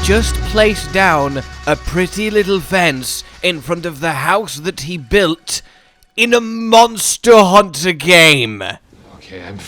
just placed down a pretty little fence in front of the house that he built in a Monster Hunter game. Okay, I'm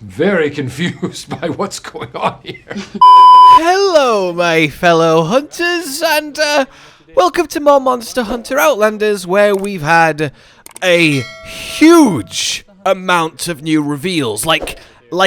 very confused by what's going on here. Hello, my fellow hunters, and welcome to more Monster Hunter Outlanders, where we've had a huge amount of new reveals, like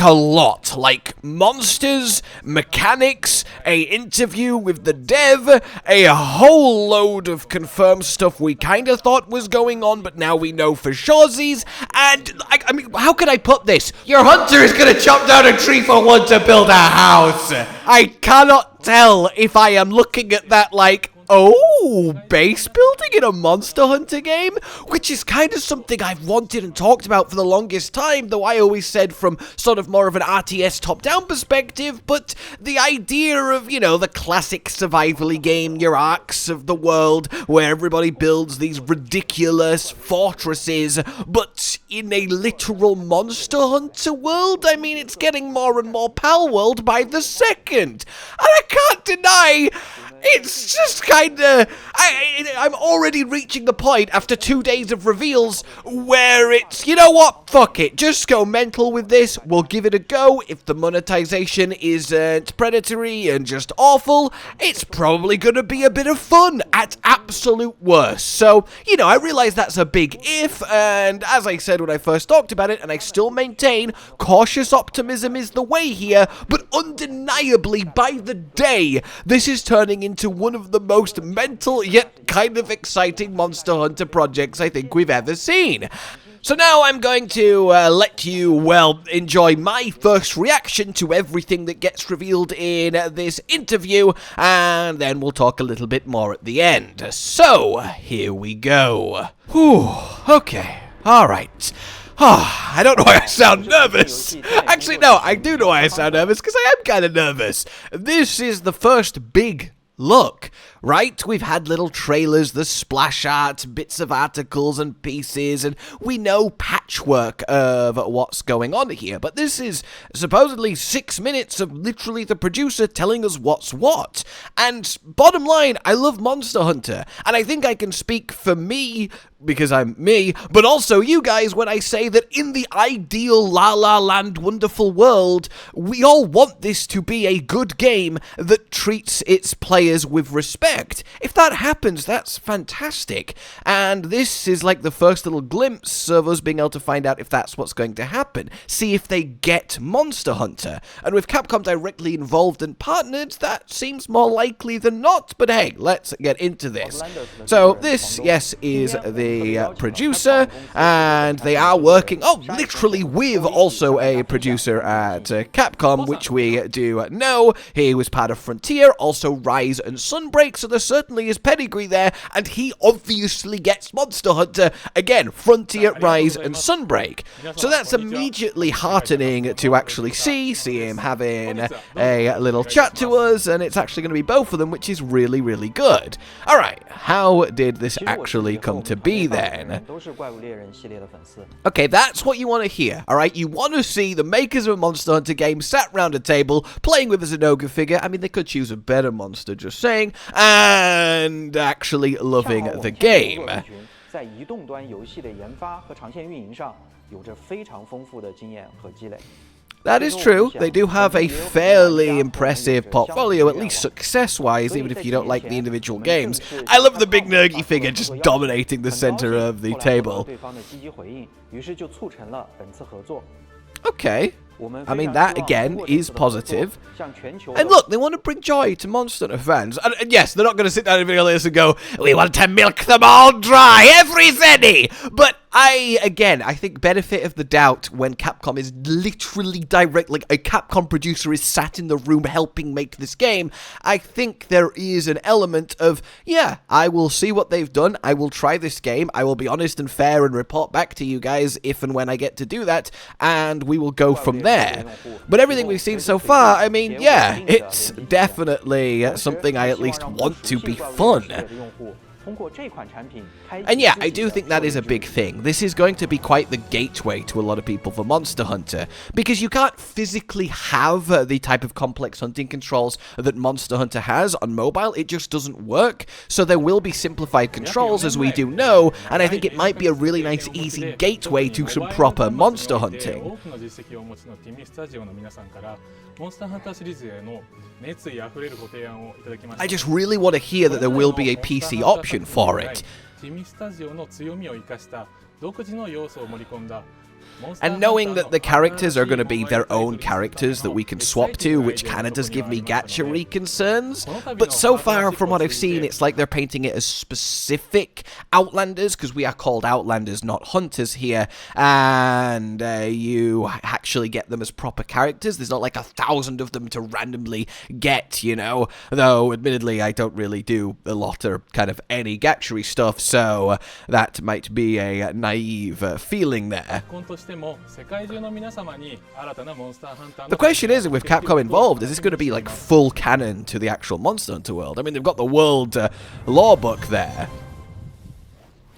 a lot, like monsters, mechanics, a interview with the dev, a whole load of confirmed stuff we kind of thought was going on, but now we know for surezies, and, I mean, how can I put this? Your hunter is gonna chop down a tree for one to build a house! I cannot tell if I am looking at that like, oh, base building in a Monster Hunter game? Which is kind of something I've wanted and talked about for the longest time, though I always said from sort of more of an RTS top-down perspective, but the idea of, you know, the classic survival-y game, your arcs of the world, where everybody builds these ridiculous fortresses, but in a literal Monster Hunter world? I mean, it's getting more and more Pal World by the second, and I can't deny it's just kinda, I'm already reaching the point after 2 days of reveals where it's, you know what, fuck it, just go mental with this, we'll give it a go. If the monetization isn't predatory and just awful, it's probably gonna be a bit of fun at absolute worst. So, you know, I realize that's a big if, and as I said when I first talked about it, and I still maintain, cautious optimism is the way here, but undeniably by the day, this is turning into one of the most mental yet kind of exciting Monster Hunter projects I think we've ever seen. So now I'm going to let you, well, enjoy my first reaction to everything that gets revealed in this interview, and then we'll talk a little bit more at the end. So, here we go. Whew, okay, alright. I don't know why I sound nervous. Actually, no, I do know why I sound nervous, because I am kind of nervous. This is the first big look, right? We've had little trailers, the splash art, bits of articles and pieces, and we know patchwork of what's going on here, but this is supposedly 6 minutes of literally the producer telling us what's what. And bottom line, I love Monster Hunter, and I think I can speak for me, because I'm me, but also you guys when I say that in the ideal La La Land wonderful world, we all want this to be a good game that treats its players with respect. If that happens, that's fantastic. And this is like the first little glimpse of us being able to find out if that's what's going to happen. See if they get Monster Hunter. And with Capcom directly involved and partnered, that seems more likely than not. But hey, let's get into this. So this, yes, is the producer, and they are working, literally with also a producer at Capcom, which we do know. He was part of Frontier, also Rise and Sunbreak, so there certainly is pedigree there, and he obviously gets Monster Hunter. Again, Frontier, Rise, and Sunbreak. So that's immediately heartening to actually see him having a little chat to us, and it's actually going to be both of them, which is really, really good. Alright, how did this actually come to be then? Okay, that's what you want to hear, alright? You want to see the makers of a Monster Hunter game sat round a table, playing with a Zenoga figure. I mean, they could choose a better monster, just saying, and actually loving the game. That is true. They do have a fairly impressive portfolio, at least success-wise, even if you don't like the individual games. I love the big Nergy figure just dominating the center of the table. Okay. I mean, that, again, is positive. And look, they want to bring joy to Monster Hunter fans. And yes, they're not going to sit down in video like this and go, we want to milk them all dry, every zenny! But I think benefit of the doubt when Capcom is literally like a Capcom producer is sat in the room helping make this game, I think there is an element of, yeah, I will see what they've done, I will try this game, I will be honest and fair and report back to you guys if and when I get to do that, and we will go from there. But everything we've seen so far, I mean, yeah, it's definitely something I at least want to be fun. And yeah, I do think that is a big thing. This is going to be quite the gateway to a lot of people for Monster Hunter, because you can't physically have the type of complex hunting controls that Monster Hunter has on mobile. It just doesn't work. So there will be simplified controls, as we do know, and I think it might be a really nice, easy gateway to some proper monster hunting. I just really want to hear that there will be a PC option for it. And knowing that the characters are going to be their own characters that we can swap to, which kind of does give me gacha concerns. But so far, from what I've seen, it's like they're painting it as specific Outlanders, because we are called Outlanders, not Hunters here. And you actually get them as proper characters. There's not like 1,000 of them to randomly get, you know. Though, admittedly, I don't really do a lot or kind of any gacha stuff, so that might be a naive feeling there. The question is, with Capcom involved, is this going to be like full canon to the actual Monster Hunter world? I mean, they've got the world lore book there.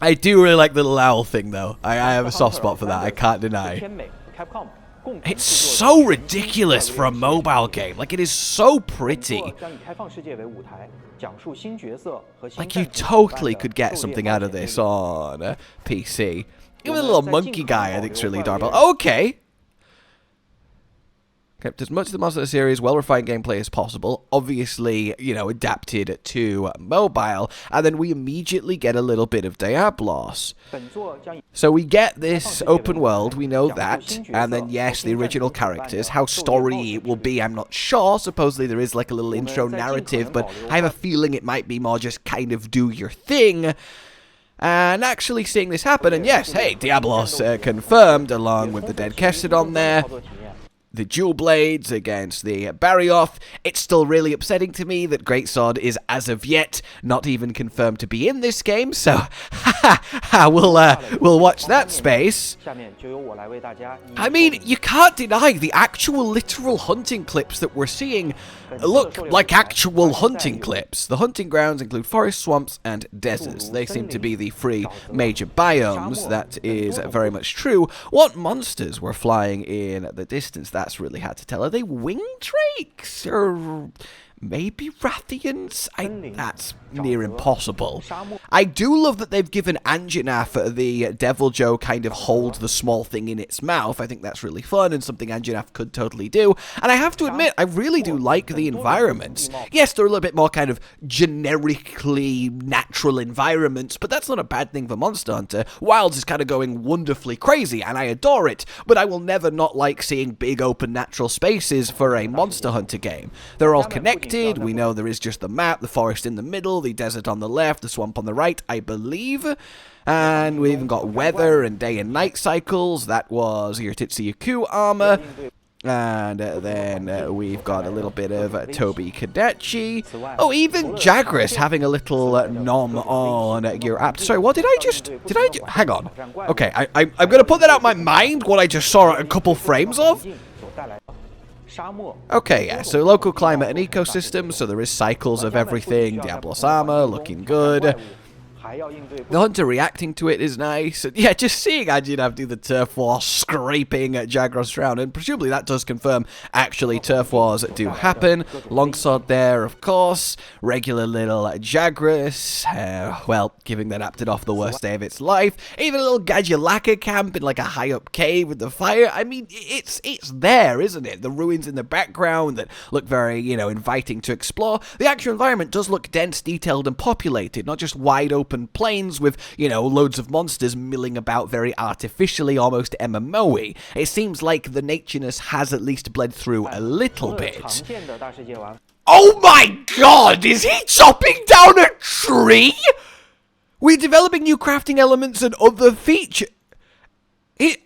I do really like the little owl thing, though. I have a soft spot for that, I can't deny. It's so ridiculous for a mobile game. Like, it is so pretty. Like, you totally could get something out of this on PC. Even the little monkey guy, I think, is really adorable. Okay. Kept as much of the Monster Hunter series, well-refined gameplay as possible. Obviously, you know, adapted to mobile. And then we immediately get a little bit of Diablos. So we get this open world, we know that. And then, yes, the original characters. How story it will be, I'm not sure. Supposedly there is like a little intro narrative, but I have a feeling it might be more just kind of do your thing. And actually seeing this happen, and yes, hey, Diablos confirmed, along with the dead Kestodon there. The dual blades against the Barioth. It's still really upsetting to me that Greatsword is, as of yet, not even confirmed to be in this game, so we'll watch that space. I mean, you can't deny the actual literal hunting clips that we're seeing look like actual hunting clips. The hunting grounds include forests, swamps, and deserts. They seem to be the three major biomes. That is very much true. What monsters were flying in the distance? That's really hard to tell. Are they winged drakes? Or maybe Rathians? That's near impossible. I do love that they've given Anjanath the Devil Joe kind of hold the small thing in its mouth. I think that's really fun and something Anjanath could totally do. And I have to admit, I really do like the environments. Yes, they're a little bit more kind of generically natural environments, but that's not a bad thing for Monster Hunter. Wilds is kind of going wonderfully crazy, and I adore it, but I will never not like seeing big open natural spaces for a Monster Hunter game. They're all connected. We know there is just the map, the forest in the middle, the desert on the left, the swamp on the right, I believe. And we even got weather and day and night cycles. That was your Titsuyuku armor. And then we've got a little bit of Toby Kadechi. Oh, even Jagras having a little nom on your app. Sorry, what did I just... hang on. Okay, I'm going to put that out of my mind, what I just saw a couple frames of. Okay, yeah, so local climate and ecosystem, so there is cycles of everything. Diablos armor, looking good. The hunter reacting to it is nice. And yeah, just seeing Anjanath do the turf war, scraping at Jagras Drown, and presumably that does confirm actually turf wars do happen. Longsword there, of course. Regular little Jagras, well, giving that Aptodoff the worst day of its life. Even a little Gadulaka camp in like a high up cave with the fire. I mean, it's there, isn't it? The ruins in the background that look very, you know, inviting to explore. The actual environment does look dense, detailed, and populated, not just wide open plains with, you know, loads of monsters milling about very artificially, almost MMO-y. It seems like the natureness has at least bled through a little bit. Oh my god! Is he chopping down a tree? We're developing new crafting elements and other features. He's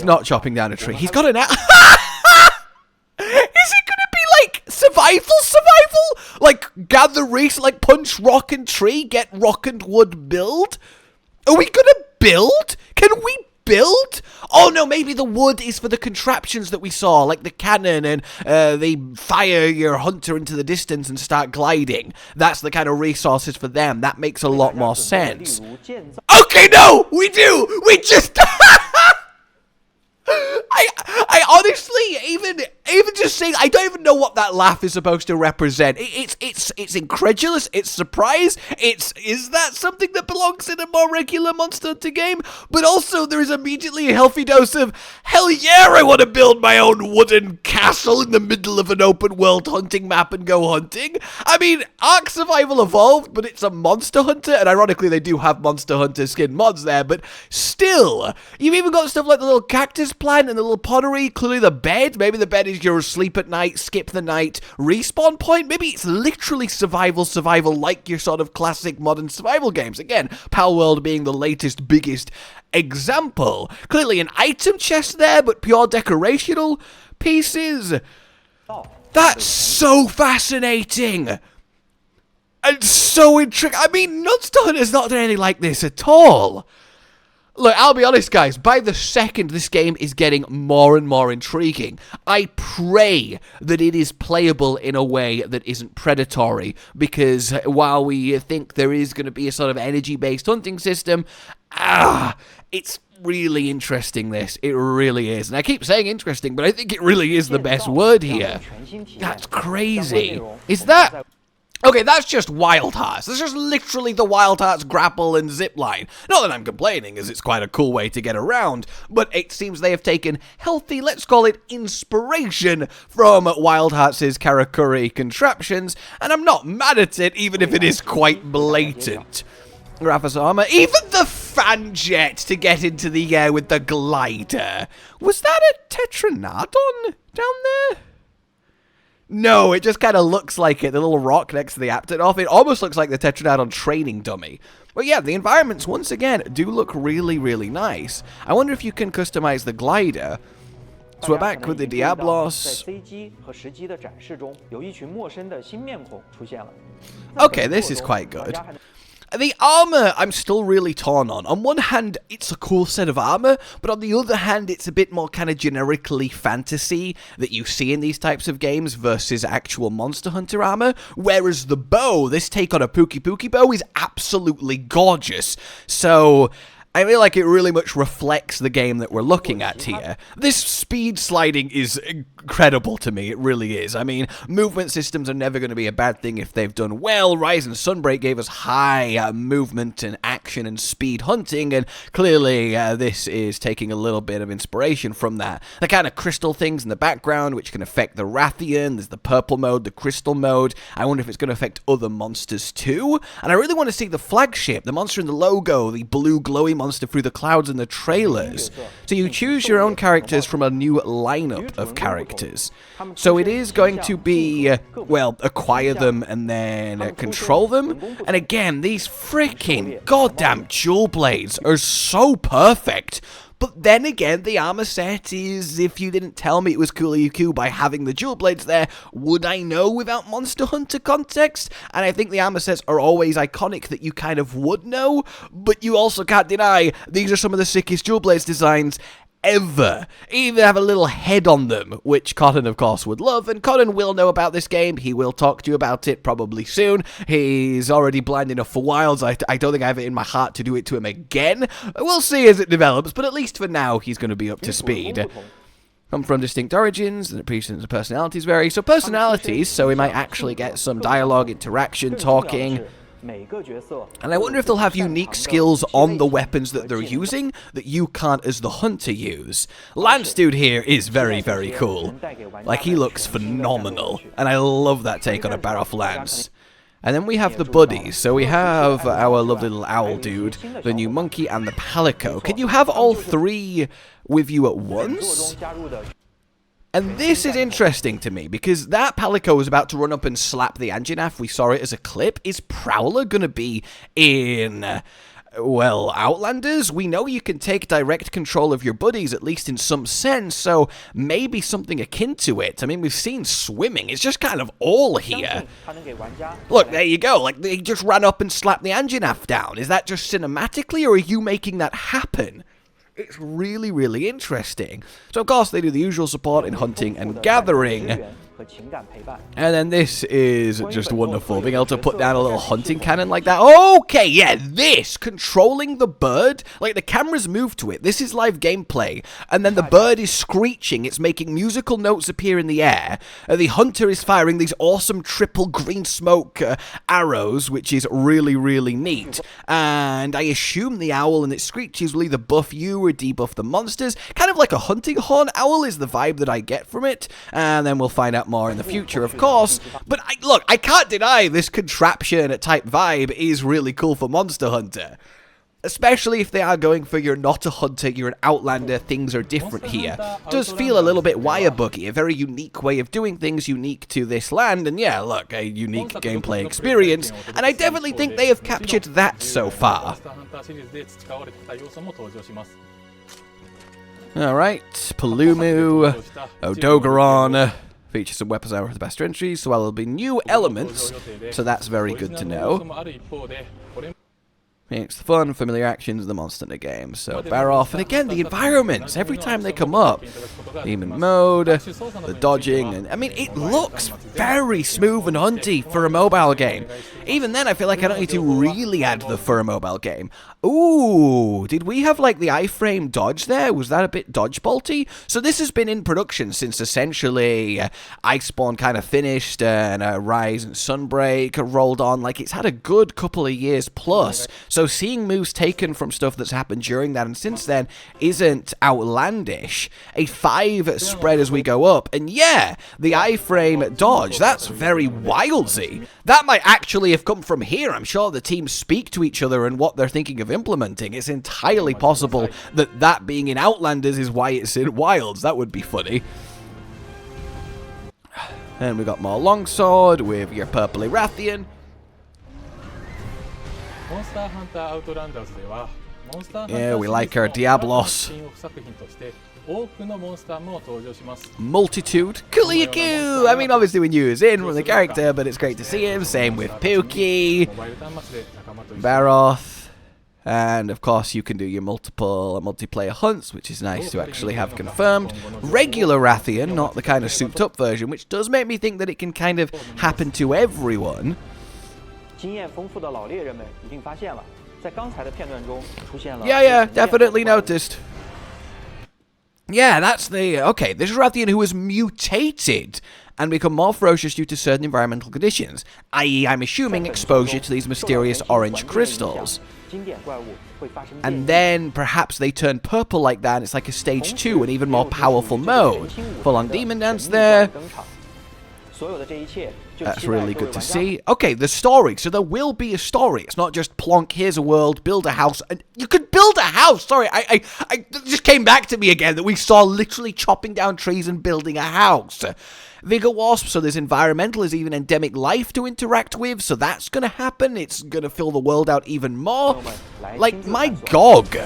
not chopping down a tree. He's got an Is it gonna be like survival? Like gather race, like punch rock and tree, get rock and wood build? Are we gonna build? Can we build? Oh no, maybe the wood is for the contraptions that we saw, like the cannon, and they fire your hunter into the distance and start gliding. That's the kind of resources for them. That makes a lot more sense. Okay, no, we do. We just. I honestly, even just saying, I don't even know what that laugh is supposed to represent. It's incredulous. It's surprise. Is that something that belongs in a more regular Monster Hunter game? But also, there is immediately a healthy dose of, hell yeah, I want to build my own wooden castle in the middle of an open world hunting map and go hunting. I mean, Ark Survival evolved, but it's a Monster Hunter, and ironically, they do have Monster Hunter skin mods there, but still, you've even got stuff like the little cactus plant and the little pottery, clearly the bed. Maybe the bed is your sleep at night, skip the night, respawn point. Maybe it's literally survival like your sort of classic modern survival games. Again, Pal World being the latest, biggest example. Clearly an item chest there, but pure decorational pieces. That's so fascinating. And so intriguing. I mean, Monster Hunter's not done anything like this at all. Look, I'll be honest, guys, by the second this game is getting more and more intriguing. I pray that it is playable in a way that isn't predatory, because while we think there is going to be a sort of energy-based hunting system, it's really interesting, this. It really is. And I keep saying interesting, but I think it really is the best word here. That's crazy. Is that... Okay, that's just Wild Hearts. That's just literally the Wild Hearts grapple and zipline. Not that I'm complaining, as it's quite a cool way to get around, but it seems they have taken healthy, let's call it inspiration, from Wild Hearts' Karakuri contraptions, and I'm not mad at it, even if it is quite blatant. Rafa's armor, even the fan jet to get into the air with the glider. Was that a Tetranodon down there? No, it just kind of looks like it. The little rock next to the Aptonoff. It almost looks like the Tetranodon training dummy. But yeah, the environments, once again, do look really, really nice. I wonder if you can customize the glider. So we're back with the Diablos. Okay, this is quite good. The armor, I'm still really torn on. On one hand, it's a cool set of armor, but on the other hand, it's a bit more kind of generically fantasy that you see in these types of games versus actual Monster Hunter armor. Whereas the bow, this take on a Pookie bow, is absolutely gorgeous. So I feel like it really much reflects the game that we're looking at here. This speed sliding is incredible to me, it really is. I mean, movement systems are never going to be a bad thing if they've done well. Rise and Sunbreak gave us high movement and action and speed hunting, and clearly this is taking a little bit of inspiration from that. The kind of crystal things in the background, which can affect the Rathian. There's the purple mode, the crystal mode. I wonder if it's going to affect other monsters too. And I really want to see the flagship, the monster in the logo, the blue glowy monster through the clouds in the trailers. So you choose your own characters from a new lineup of characters. So it is going to be, well, acquire them and then control them. And again, these freaking goddamn jewel blades are so perfect. But then again, the armor set is, if you didn't tell me it was Coolio by having the jewel blades there, would I know without Monster Hunter context? And I think the armor sets are always iconic that you kind of would know, but you also can't deny these are some of the sickest jewel blades designs ever. Even have a little head on them, which Cotton, of course, would love, and Cotton will know about this game. He will talk to you about it probably soon. He's already blind enough for Wilds. I don't think I have it in my heart to do it to him again. We'll see as it develops, but at least for now, he's going to be up to speed. Come from distinct origins, and appreciations and personalities vary. So personalities, so we might actually get some dialogue, interaction, talking. And I wonder if they'll have unique skills on the weapons that they're using that you can't as the hunter use. Lance dude here is very, very cool. Like, he looks phenomenal. And I love that take on a Baroth Lance. And then we have the buddies. So we have our lovely little owl dude, the new monkey, and the palico. Can you have all three with you at once? And this is interesting to me, because that Palico was about to run up and slap the Anjanath. We saw it as a clip. Is Prowler going to be in, well, Outlanders? We know you can take direct control of your buddies, at least in some sense, so maybe something akin to it. I mean, we've seen swimming. It's just kind of all here. Look, there you go. Like, they just ran up and slapped the Anjanath down. Is that just cinematically, or are you making that happen? It's really, really interesting. So, of course, they do the usual support in hunting and gathering. And then this is just wonderful, being able to put down a little hunting cannon like that. Okay, yeah, this, controlling the bird, like the camera's moved to it. This is live gameplay, and then the bird is screeching. It's making musical notes appear in the air. The hunter is firing these awesome triple green smoke arrows, which is really, really neat. And I assume the owl and its screeches will either buff you or debuff the monsters. Kind of like a hunting horn owl is the vibe that I get from it, and then we'll find out more in the future, of course. But look, I can't deny this contraption type vibe is really cool for Monster Hunter. Especially if they are going for you're not a hunter, you're an outlander, things are different here. Does feel a little bit wire buggy, a very unique way of doing things, unique to this land, and yeah, look, a unique gameplay experience, and I definitely think they have captured that so far. Alright, Palumu, Odogaron, features some weapons armor for the best entries, so there'll be new elements, so that's very good to know. It's the fun, familiar actions of the Monster Hunter game. So, bear off. And again, the environments, every time they come up. Demon mode, the dodging, and I mean, it looks very smooth and hunty for a mobile game. Even then, I feel like I don't need to really add the for a mobile game. Ooh, did we have like the iframe dodge there? Was that a bit dodge bolty? So this has been in production since essentially Iceborne kind of finished and Rise and Sunbreak rolled on. Like, it's had a good couple of years plus. So seeing moves taken from stuff that's happened during that and since then isn't outlandish. A 5 spread as we go up, and yeah, the iframe dodge, that's very wildsy. That might actually have come from here. I'm sure the teams speak to each other and what they're thinking of implementing. It's entirely possible that that being in Outlanders is why it's in Wilds. That would be funny. And we got more longsword with your purpley Rathian. Monster Hunter Outlanders では Yeah, we like our Diablos. Multitude. Kuliaku! I mean, obviously we knew he was in from the character, but it's great to see him. Same with Pookie, Baroth, and of course you can do your multiplayer hunts, which is nice to actually have confirmed. Regular Rathian, not the kind of souped up version, which does make me think that it can kind of happen to everyone. Yeah, definitely noticed. Yeah, that's the... Okay, this is Rathian who has mutated and become more ferocious due to certain environmental conditions, i.e. I'm assuming exposure to these mysterious orange crystals. And then perhaps they turn purple like that and it's like a stage 2, an even more powerful mode. Full-on demon dance there. That's really good to see. Okay, the story. So there will be a story. It's not just plonk, here's a world, build a house. And you could build a house. Sorry, I just came back to me again that we saw literally chopping down trees and building a house. Vigor Wasp, so there's environmental, there's even endemic life to interact with, so that's going to happen. It's going to fill the world out even more. Like, my GOG.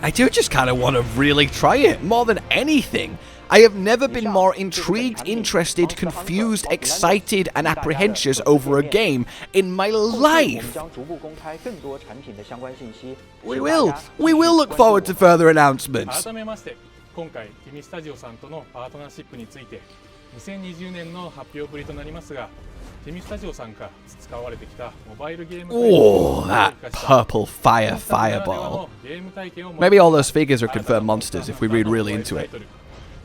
I do just kind of want to really try it, more than anything. I have never been more intrigued, interested, confused, excited, and apprehensive over a game in my life. We will look forward to further announcements. 今回ティミスタジオさんとのパートナーシップについて2020年の発表ぶりとなりますが、ティミスタジオさんから使われてきたモバイルゲーム Oh, that purple fire fireball. Maybe all those figures are confirmed monsters if we read really into it.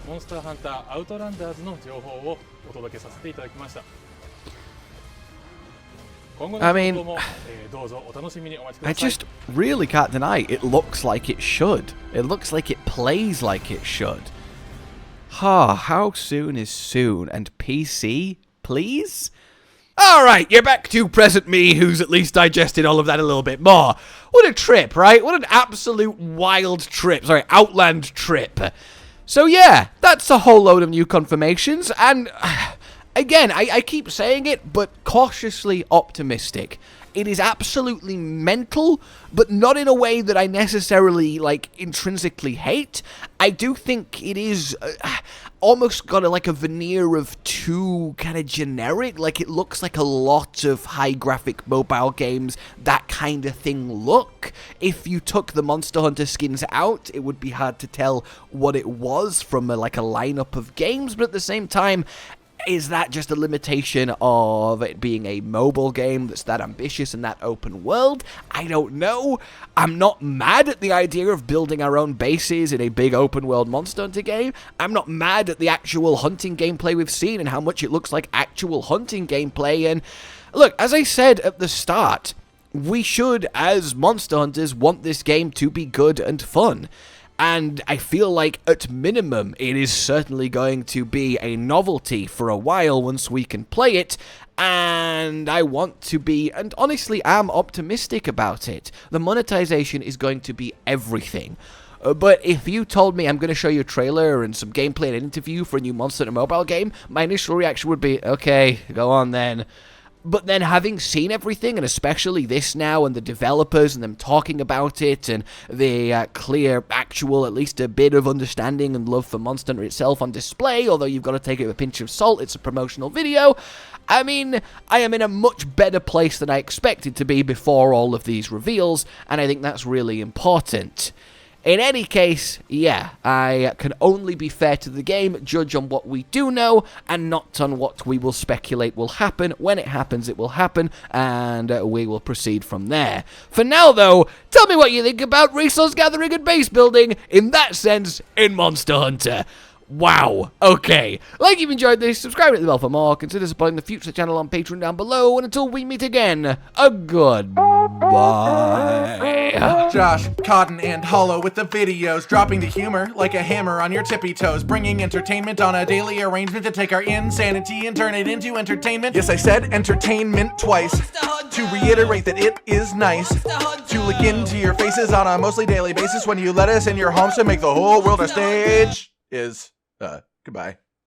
Monster Hunter Outlanders の情報をお届けさせていただきました。 I mean, I just really can't deny it looks like it should. It looks like it plays like it should. How soon is soon? And PC, please? Alright, you're back to present me, who's at least digested all of that a little bit more. What a trip, right? What an absolute wild trip. Sorry, Outland trip. So yeah, that's a whole load of new confirmations, and... again, I keep saying it, but cautiously optimistic. It is absolutely mental, but not in a way that I necessarily, like, intrinsically hate. I do think it is almost got a veneer of too kind of generic. Like, it looks like a lot of high-graphic mobile games, that kind of thing look. If you took the Monster Hunter skins out, it would be hard to tell what it was from a lineup of games, but at the same time, is that just a limitation of it being a mobile game that's that ambitious and that open world? I don't know. I'm not mad at the idea of building our own bases in a big open world Monster Hunter game. I'm not mad at the actual hunting gameplay we've seen and how much it looks like actual hunting gameplay. And look, as I said at the start, we should, as Monster Hunters, want this game to be good and fun. And I feel like, at minimum, it is certainly going to be a novelty for a while once we can play it, and I want to be, and honestly am optimistic about it. The monetization is going to be everything. But if you told me I'm going to show you a trailer and some gameplay and an interview for a new Monster Hunter mobile game, my initial reaction would be, okay, go on then. But then having seen everything, and especially this now, and the developers, and them talking about it, and the clear, actual, at least a bit of understanding and love for Monster Hunter itself on display, although you've got to take it with a pinch of salt, it's a promotional video, I mean, I am in a much better place than I expected to be before all of these reveals, and I think that's really important. In any case, yeah, I can only be fair to the game, judge on what we do know, and not on what we will speculate will happen. When it happens, it will happen, and we will proceed from there. For now, though, tell me what you think about resource gathering and base building, in that sense, in Monster Hunter. Wow, okay. Like you've enjoyed this, subscribe to the bell for more, consider supporting the future channel on Patreon down below, and until we meet again, a goodbye. Josh, Cotton, and Hollow with the videos, dropping the humor like a hammer on your tippy toes, bringing entertainment on a daily arrangement to take our insanity and turn it into entertainment. Yes, I said entertainment twice, to reiterate that it is nice to look into your faces on a mostly daily basis when you let us in your homes to make the whole world a stage. Goodbye.